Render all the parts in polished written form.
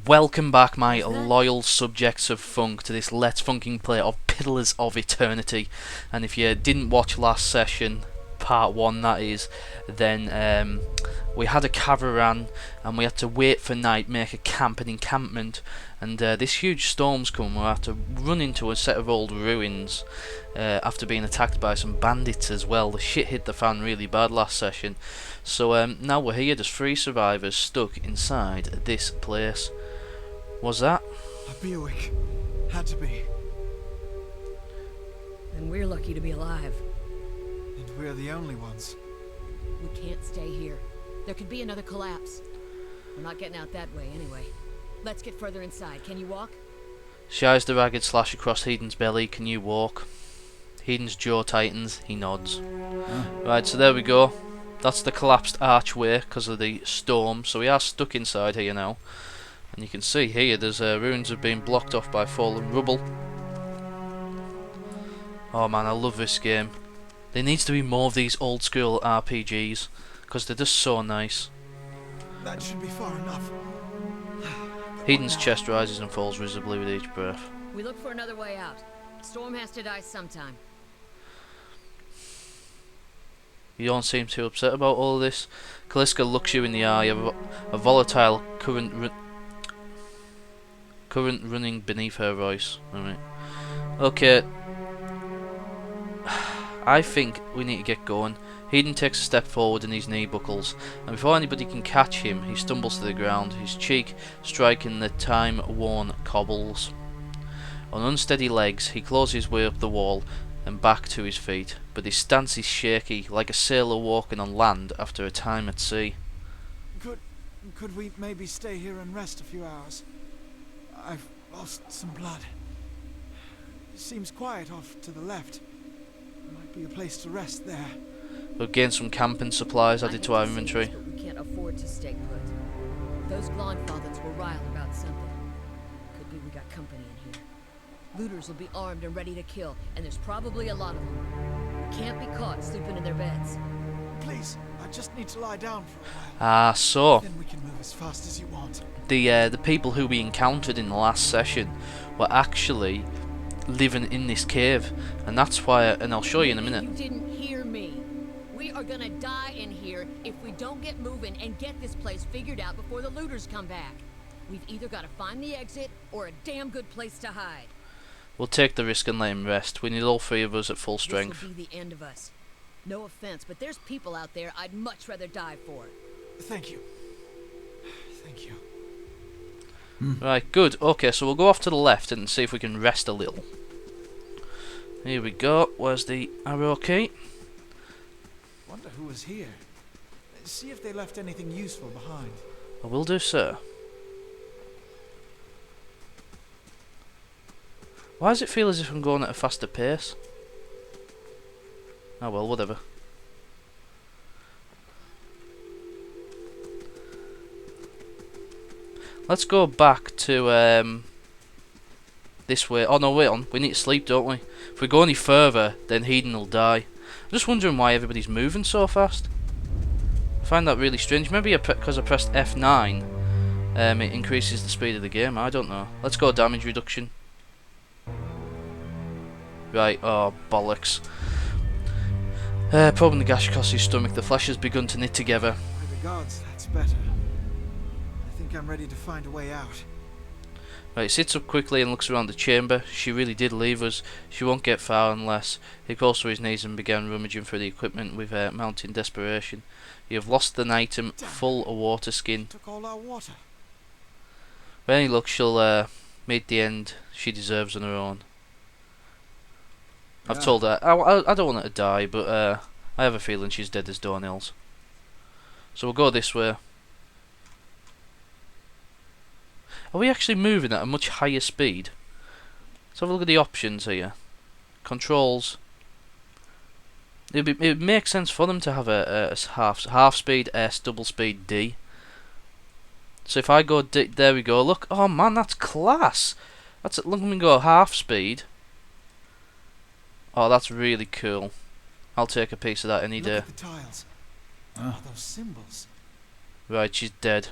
welcome back, my loyal subjects of funk, to this Let's Funking play of Pillars of Eternity. And if you didn't watch last session, part 1 that is, then we had a caravan and we had to wait for night, make a camp, an encampment, and this huge storm's come. We had to run into a set of old ruins after being attacked by some bandits as well. The shit hit the fan really bad last session. So now we're here, there's 3 survivors stuck inside this place. Was that? A Buick. Had to be. And we're lucky to be alive. And we're the only ones. We can't stay here. There could be another collapse. We're not getting out that way anyway. Let's get further inside. Can you walk? She eyes the ragged slash across Hedon's belly. Can you walk? Hedon's jaw tightens. He nods. Right, so there we go. That's the collapsed archway because of the storm. So we are stuck inside here now. And you can see here there's ruins have been blocked off by fallen rubble. Oh man, I love this game. There needs to be more of these old school RPGs because they're just so nice. That should be far enough. Hedon's chest rises and falls visibly with each breath. We look for another way out. Storm has to die sometime. You don't seem too upset about all of this. Kaliska looks you in the eye, a volatile current running beneath her voice. Alright. Okay. I think we need to get going. Hedon takes a step forward and his knee buckles, and before anybody can catch him, he stumbles to the ground, his cheek striking the time-worn cobbles. On unsteady legs, he claws his way up the wall and back to his feet, but his stance is shaky, like a sailor walking on land after a time at sea. Could we maybe stay here and rest a few hours? I've lost some blood. It seems quiet off to the left. Might be a place to rest there. We'll gain some camping supplies added to our inventory. But we can't afford to stay put. Those Glonfathers were riled about something. Could be we got company in here. Looters will be armed and ready to kill, and there's probably a lot of them. We can't be caught sleeping in their beds. Please, I just need to lie down for a while. Ah, so Then we can move as fast as you want. the people who we encountered in the last session were actually living in this cave, and that's why. And I'll show you in a minute. You didn't hear me. We are gonna die in here if we don't get moving and get this place figured out before the looters come back. We've either got to find the exit or a damn good place to hide. We'll take the risk and let him rest. We need all 3 of us at full strength. This will be the end of us. No offense, but there's people out there I'd much rather die for. Thank you. Thank you. Right, good. Okay, so we'll go off to the left and see if we can rest a little. Here we go. Where's the arrow key? Wonder who was here. See if they left anything useful behind. I will do, sir. Why does it feel as if I'm going at a faster pace? Oh well, whatever. Let's go back to this way. Oh no, wait on. We need to sleep, don't we? If we go any further, then Hedon will die. I'm just wondering why everybody's moving so fast. I find that really strange. Maybe because I pressed F9, it increases the speed of the game. I don't know. Let's go damage reduction. Right, oh bollocks. Probing the gash across his stomach, the flesh has begun to knit together. By the gods, that's better. I think I'm ready to find a way out. Right, he sits up quickly and looks around the chamber. She really did leave us. She won't get far unless... He crawls to his knees and began rummaging through the equipment with mounting desperation. You have lost an item full of water skin. Took all our water. When any luck, she'll meet the end she deserves on her own. I've told her, I don't want her to die, but I have a feeling she's dead as doornails. So we'll go this way. Are we actually moving at a much higher speed? Let's have a look at the options here. Controls. It makes sense for them to have a half speed S, double speed D. So if I go D, there we go. Look, oh man, that's class. Look, let me go half speed. Oh, that's really cool. I'll take a piece of that any day. Look at the tiles. Oh, those symbols. Right, she's dead.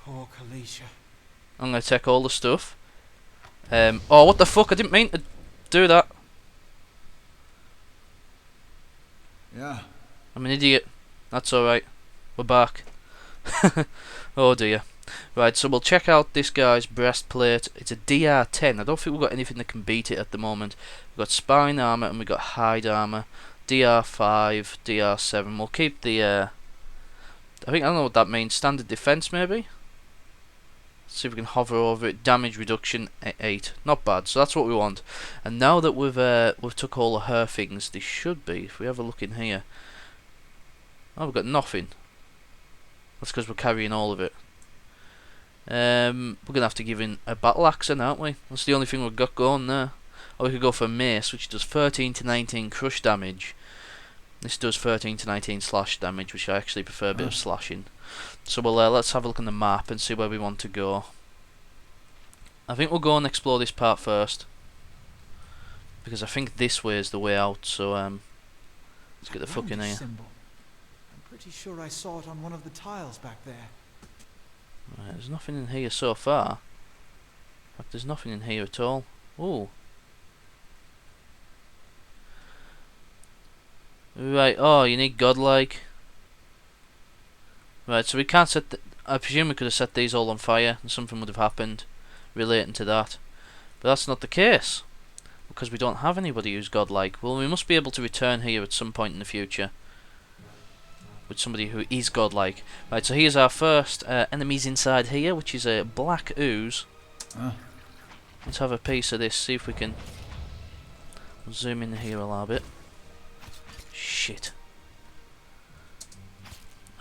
Poor Kalisha. I'm gonna take all the stuff. Oh, what the fuck? I didn't mean to do that. Yeah. I'm an idiot. That's alright. We're back. Oh dear. Right, so we'll check out this guy's breastplate. It's a DR10. I don't think we've got anything that can beat it at the moment. We've got spine armor and we've got hide armor. DR5, DR7. We'll keep the I don't know what that means. Standard defense maybe? Let's see if we can hover over it. Damage reduction 8. Not bad. So that's what we want. And now that we've took all of her things, they should be, if we have a look in here. Oh, we've got nothing. That's because we're carrying all of it. We're gonna have to give in a battle axe then, aren't we? That's the only thing we've got going there. Or we could go for mace, which does 13 to 19 crush damage. This does 13 to 19 slash damage, which I actually prefer a bit of slashing. So we'll let's have a look on the map and see where we want to go. I think we'll go and explore this part first, because I think this way is the way out. So let's get the fuck in here. Symbol. I'm pretty sure I saw it on one of the tiles back there. Right, there's nothing in here so far. In fact, there's nothing in here at all. Ooh. Right, oh, you need godlike. Right, so we can't set I presume we could have set these all on fire and something would have happened relating to that. But that's not the case, because we don't have anybody who's godlike. Well, we must be able to return here at some point in the future with somebody who is godlike. Right, so here's our first enemies inside here, which is a black ooze. Let's have a piece of this, see if we can zoom in here a little bit. Shit.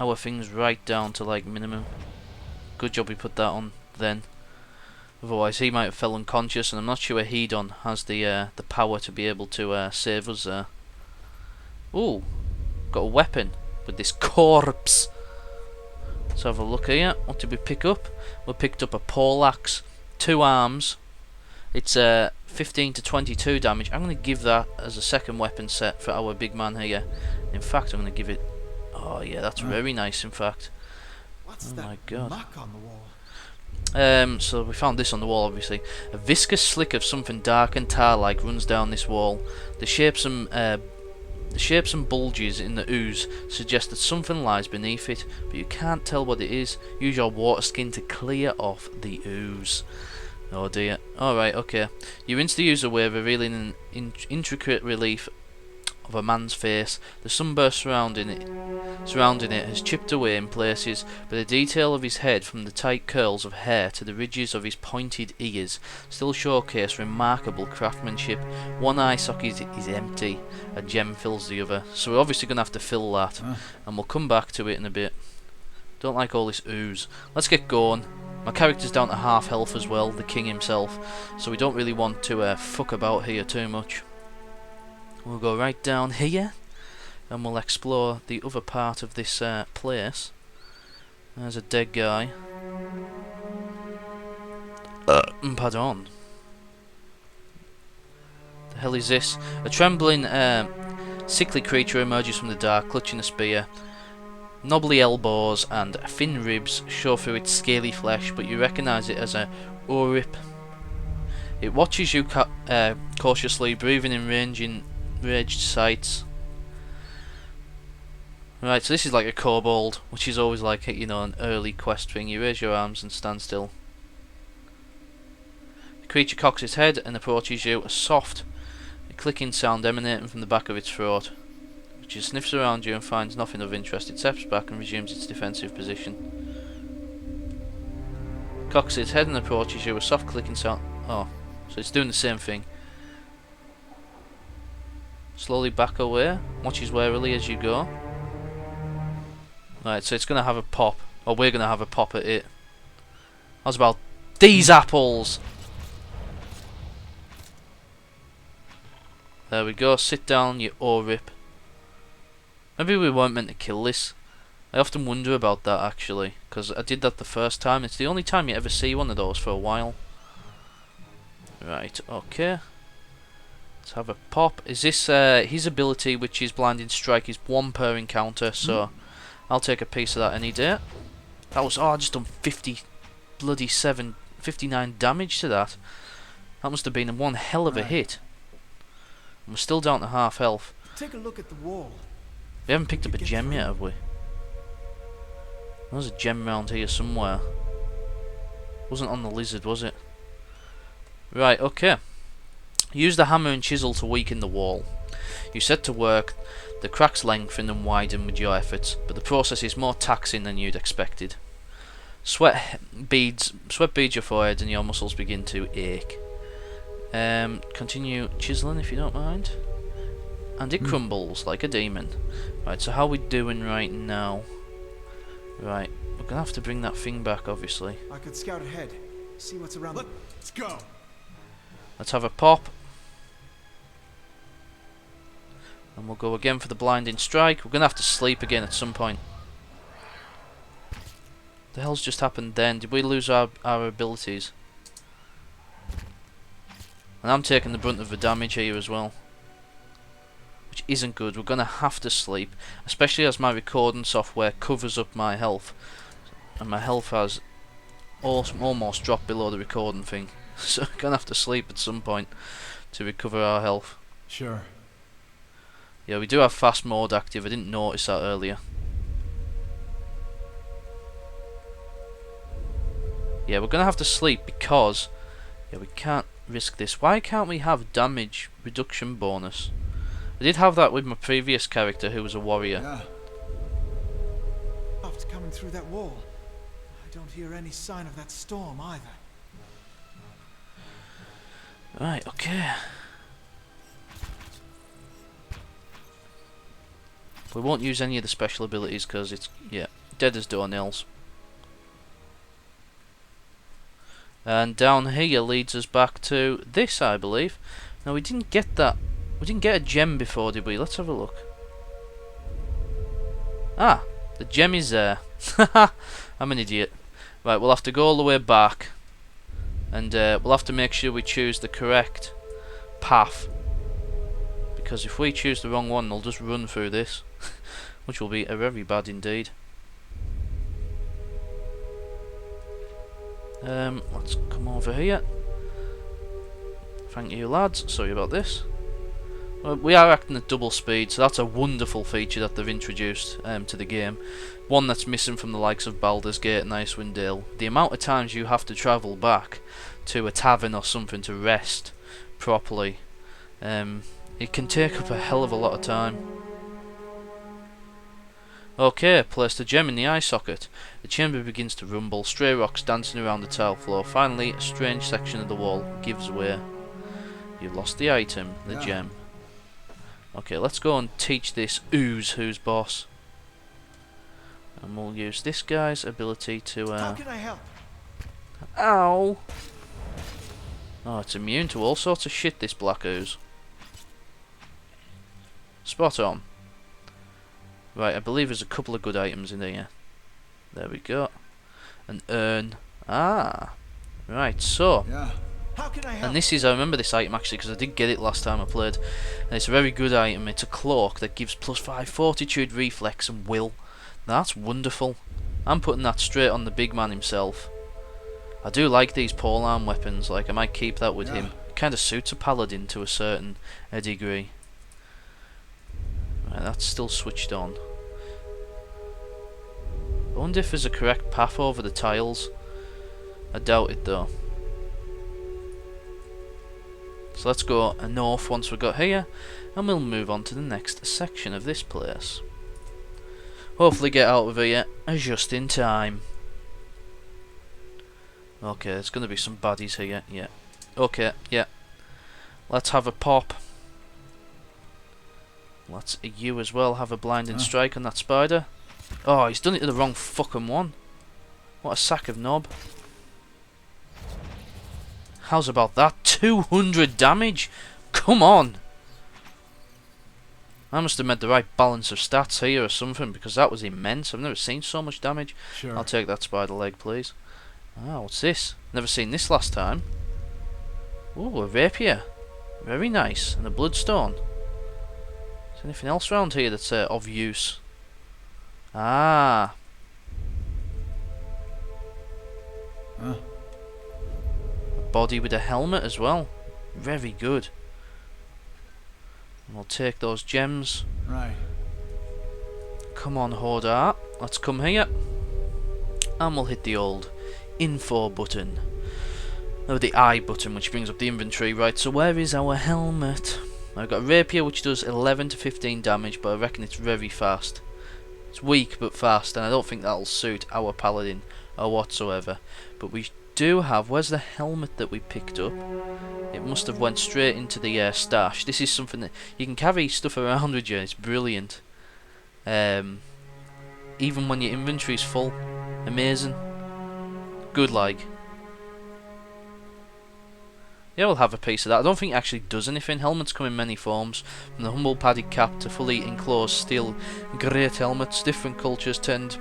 Our thing's right down to like minimum. Good job we put that on then. Otherwise he might have fell unconscious, and I'm not sure Hedon has the power to be able to save us there. Ooh, got a weapon with this corpse. Let's have a look here. What did we pick up? We picked up a poleaxe, 2 arms. It's 15 to 22 damage. I'm going to give that as a second weapon set for our big man here. In fact, I'm going to give it... Oh yeah, that's very nice in fact. What's Oh that my god. muck on the wall? So we found this on the wall obviously. A viscous slick of something dark and tar-like runs down this wall. The shapes and bulges in the ooze suggest that something lies beneath it, but you can't tell what it is. Use your water skin to clear off the ooze. Oh dear. Alright, okay. You rinse the ooze away, revealing an intricate relief of a man's face. The sunburst surrounding it has chipped away in places, but the detail of his head, from the tight curls of hair to the ridges of his pointed ears, still showcase remarkable craftsmanship. One eye socket is empty, a gem fills the other, so we're obviously going to have to fill that, and we'll come back to it in a bit. Don't like all this ooze. Let's get going. My character's down to half health as well, the king himself, so we don't really want to fuck about here too much. We'll go right down here and we'll explore the other part of this place. There's a dead guy. Pardon. The hell is this? A trembling, sickly creature emerges from the dark, clutching a spear. Knobbly elbows and thin ribs show through its scaly flesh, but you recognise it as a Urip. It watches you cautiously, breathing in ranged sights. Right, so this is like a kobold, which is always like, you know, an early quest thing. You raise your arms and stand still. The creature cocks its head and approaches you, a soft, clicking sound emanating from the back of its throat. Which sniffs around you and finds nothing of interest. It steps back and resumes its defensive position. Cocks its head and approaches you, a soft clicking sound. Oh, so it's doing the same thing. Slowly back away, watches warily as you go. Right, so it's going to have a pop, or we're going to have a pop at it. How's about these apples? There we go, sit down, you Orip. Maybe we weren't meant to kill this. I often wonder about that actually, because I did that the first time. It's the only time you ever see one of those for a while. Right, okay. Let's have a pop. Is this his ability, which is Blinding Strike, is 1 per encounter, so I'll take a piece of that any day. That was, oh, I just done 50 bloody 59 damage to that. That must have been one hell of a hit. And we're still down to half health. Take a look at the wall. We haven't picked up a gem yet, have we? There's a gem around here somewhere. Wasn't on the lizard, was it? Right, okay. Use the hammer and chisel to weaken the wall. You set to work. The cracks lengthen and widen with your efforts, but the process is more taxing than you'd expected. Sweat beads your forehead and your muscles begin to ache. Continue chiseling if you don't mind. And it crumbles like a demon. Right, so how are we doing right now? Right, we're gonna have to bring that thing back, obviously. I could scout ahead, see what's around. Let's go. Let's have a pop. And we'll go again for the blinding strike. We're gonna have to sleep again at some point. The hell's just happened then? Did we lose our abilities? And I'm taking the brunt of the damage here as well, which isn't good. We're gonna have to sleep, especially as my recording software covers up my health, and my health has almost dropped below the recording thing. So we're gonna have to sleep at some point to recover our health. Sure. Yeah, we do have fast mode active. I didn't notice that earlier. Yeah, we're gonna have to sleep because we can't risk this. Why can't we have damage reduction bonus? I did have that with my previous character who was a warrior. Yeah. After coming through that wall, I don't hear any sign of that storm either. Right, okay. We won't use any of the special abilities because it's, dead as doornails. And down here leads us back to this, I believe. Now we didn't get that. We didn't get a gem before, did we? Let's have a look. Ah, the gem is there. I'm an idiot. Right, we'll have to go all the way back. And we'll have to make sure we choose the correct path. Because if we choose the wrong one, they'll just run through this. Which will be very bad indeed. Let's come over here. Thank you, lads. Sorry about this. We are acting at double speed, so that's a wonderful feature that they've introduced to the game. One that's missing from the likes of Baldur's Gate and Icewind Dale. The amount of times you have to travel back to a tavern or something to rest properly, it can take up a hell of a lot of time. Okay, place the gem in the eye socket. The chamber begins to rumble, stray rocks dancing around the tile floor. Finally, a strange section of the wall gives way. You've lost the item, the gem. Okay, let's go and teach this ooze who's boss. And we'll use this guy's ability to How can I help? Ow! Oh, it's immune to all sorts of shit, this black ooze. Spot on. Right, I believe there's a couple of good items in here. There we go. An urn. Ah! Right, so. Yeah. How can I help? And this is, I remember this item actually because I did get it last time I played. And it's a very good item. It's a cloak that gives +5 fortitude, reflex and will. That's wonderful. I'm putting that straight on the big man himself. I do like these polearm weapons, like I might keep that with him. It kind of suits a paladin to a certain degree. Right, that's still switched on. I wonder if there's a correct path over the tiles. I doubt it though. So let's go north once we got here, and we'll move on to the next section of this place. Hopefully get out of here just in time. Okay, there's going to be some baddies here, yeah. Okay, yeah. Let's have a pop. Let's you as well have a blinding strike on that spider. Oh, he's done it to the wrong fucking one. What a sack of knob. How's about that? 200 damage? Come on! I must have made the right balance of stats here or something, because that was immense. I've never seen so much damage. Sure. I'll take that spider leg, please. Ah, what's this? Never seen this last time. Ooh, a rapier. Very nice. And a bloodstone. Is there anything else around here that's of use? Ah. Huh? A body with a helmet as well. Very good. And we'll take those gems. Right. Come on, Hordart. Let's come here. And we'll hit the old info button. Oh, the I button, which brings up the inventory. Right, so where is our helmet? I've got a rapier which does 11 to 15 damage, but I reckon it's very fast. It's weak but fast, and I don't think that'll suit our paladin or whatsoever. But we do have... Where's the helmet that we picked up? It must have went straight into the stash. This is something that you can carry stuff around with you. It's brilliant. Even when your inventory's full. Amazing. Good like. Yeah, we'll have a piece of that. I don't think it actually does anything. Helmets come in many forms, from the humble padded cap to fully enclosed steel great helmets. Different cultures tend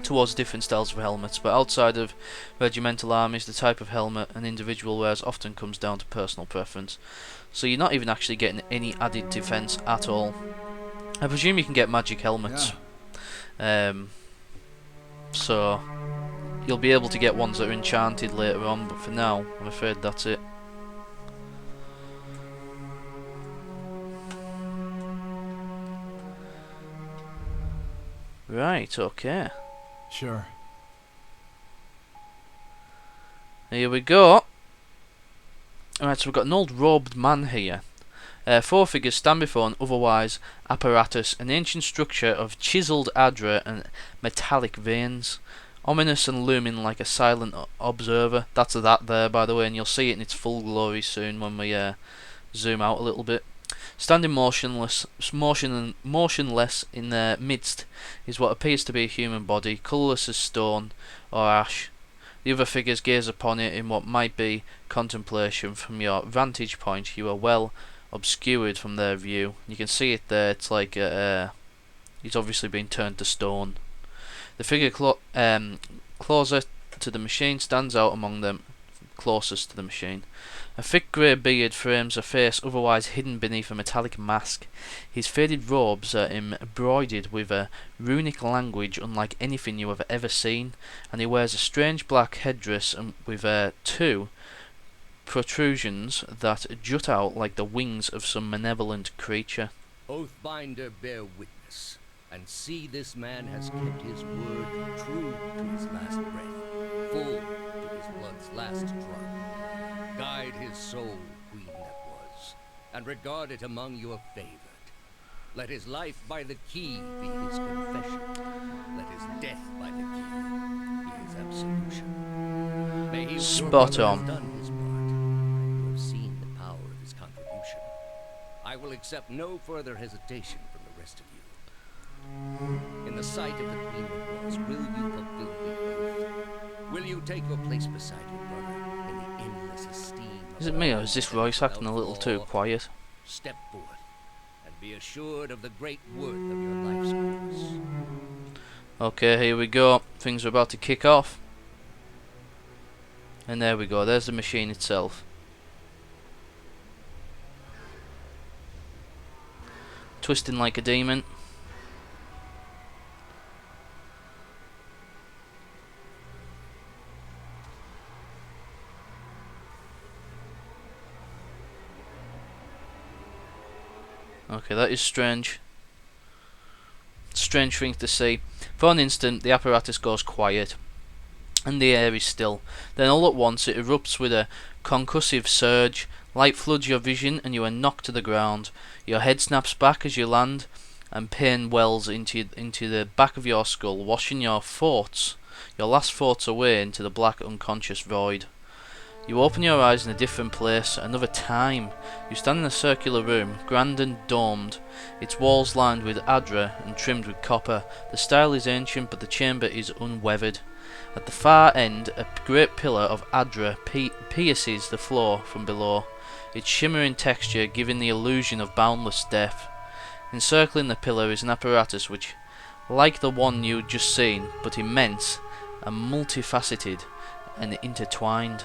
towards different styles of helmets, but outside of regimental armies, the type of helmet an individual wears often comes down to personal preference. So you're not even actually getting any added defense at all. I presume you can get magic helmets. Yeah. So you'll be able to get ones that are enchanted later on, but for now, I'm afraid that's it. Right, okay. Sure. Here we go. Alright, so we've got an old robed man here. 4 figures stand before an otherwise apparatus, an ancient structure of chiselled adra and metallic veins. Ominous and looming like a silent observer. That's that there, by the way, and you'll see it in its full glory soon when we zoom out a little bit. Standing motionless in their midst is what appears to be a human body, colourless as stone or ash. The other figures gaze upon it in what might be contemplation. From your vantage point, you are well obscured from their view. You can see it there. It's like he's obviously been turned to stone. The figure closer to the machine stands out among them, closest to the machine. A thick grey beard frames a face otherwise hidden beneath a metallic mask. His faded robes are embroidered with a runic language unlike anything you have ever seen, and he wears a strange black headdress with 2 protrusions that jut out like the wings of some malevolent creature. Oathbinder, bear witness, and see this man has kept his word true to his last breath, full to his blood's last drop. Guide his soul, queen that was, and regard it among your favored. Let his life by the key be his confession. Let his death by the key be his absolution. May he Spot on. done his part. You have seen the power of his contribution. I will accept no further hesitation from the rest of you. In the sight of the queen that was, will you fulfill the oath? Will you take your place beside your brother in the endless esteem of Is it me, or is this voice acting a little too quiet? Step forth and be assured of the great worth of your life's course. Okay, here we go. Things are about to kick off. And there we go, there's the machine itself. Twisting like a demon. Okay, that is strange. Strange thing to see. For an instant, the apparatus goes quiet, and the air is still. Then all at once it erupts with a concussive surge. Light floods your vision, and you are knocked to the ground. Your head snaps back as you land, and pain wells into the back of your skull, washing your last thoughts away into the black unconscious void. You open your eyes in a different place, another time. You stand in a circular room, grand and domed, its walls lined with adra and trimmed with copper. The style is ancient, but the chamber is unweathered. At the far end, a great pillar of adra pierces the floor from below, its shimmering texture giving the illusion of boundless depth. Encircling the pillar is an apparatus which, like the one you'd just seen, but immense and multifaceted and intertwined.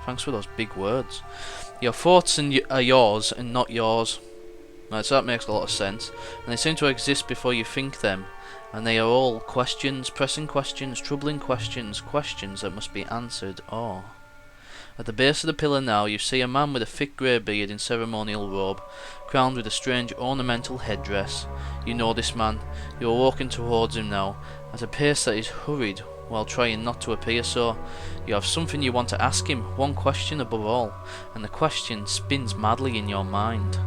Thanks for those big words. Your thoughts are yours and not yours. Right, so that makes a lot of sense. And they seem to exist before you think them. And they are all questions, pressing questions, troubling questions, questions that must be answered. Oh. At the base of the pillar now, you see a man with a thick grey beard in ceremonial robe, crowned with a strange ornamental headdress. You know this man. You are walking towards him now, at a pace that is hurried, while trying not to appear so. You have something you want to ask him, one question above all, and the question spins madly in your mind.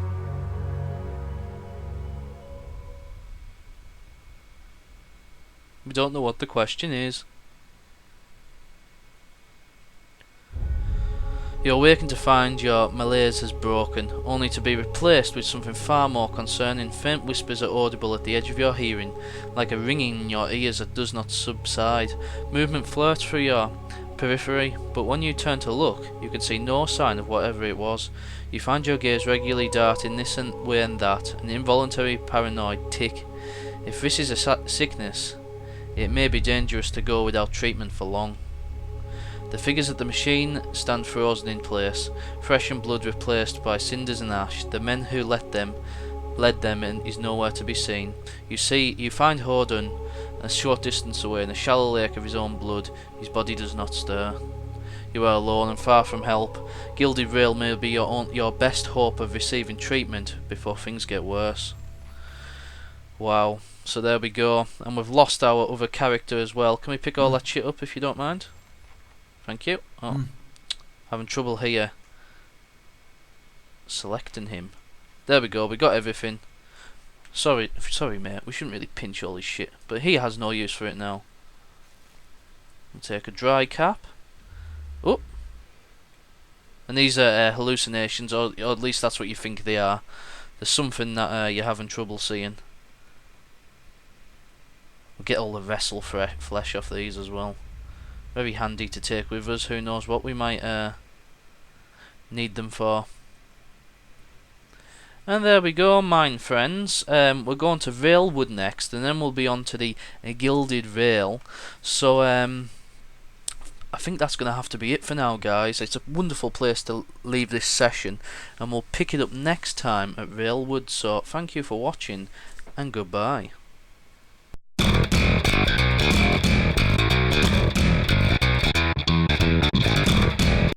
We don't know what the question is. You awaken to find your malaise has broken, only to be replaced with something far more concerning. Faint whispers are audible at the edge of your hearing, like a ringing in your ears that does not subside. Movement flirts through your periphery, but when you turn to look, you can see no sign of whatever it was. You find your gaze regularly darting this and way and that, an involuntary paranoid tick. If this is a sickness, it may be dangerous to go without treatment for long. The figures at the machine stand frozen in place, flesh and blood replaced by cinders and ash. The men who led them and is nowhere to be seen. You find Hodun a short distance away in a shallow lake of his own blood. His body does not stir. You are alone and far from help. Gilded Rail may be your best hope of receiving treatment before things get worse. Wow. So there we go, and we've lost our other character as well. Can we pick all that shit up if you don't mind? Thank you. Oh, having trouble here selecting him. There we go, we got everything. Sorry mate, we shouldn't really pinch all his shit, but he has no use for it now. We'll take a dry cap. Oh, and these are hallucinations, or at least that's what you think they are. There's something that you're having trouble seeing. We'll get all the vessel flesh off these as well. Very handy to take with us. Who knows what we might need them for. And there we go, mine friends. We're going to Railwood next, and then we'll be on to the Gilded Rail. So I think that's going to have to be it for now, guys. It's a wonderful place to leave this session, and we'll pick it up next time at Railwood. So thank you for watching, and goodbye.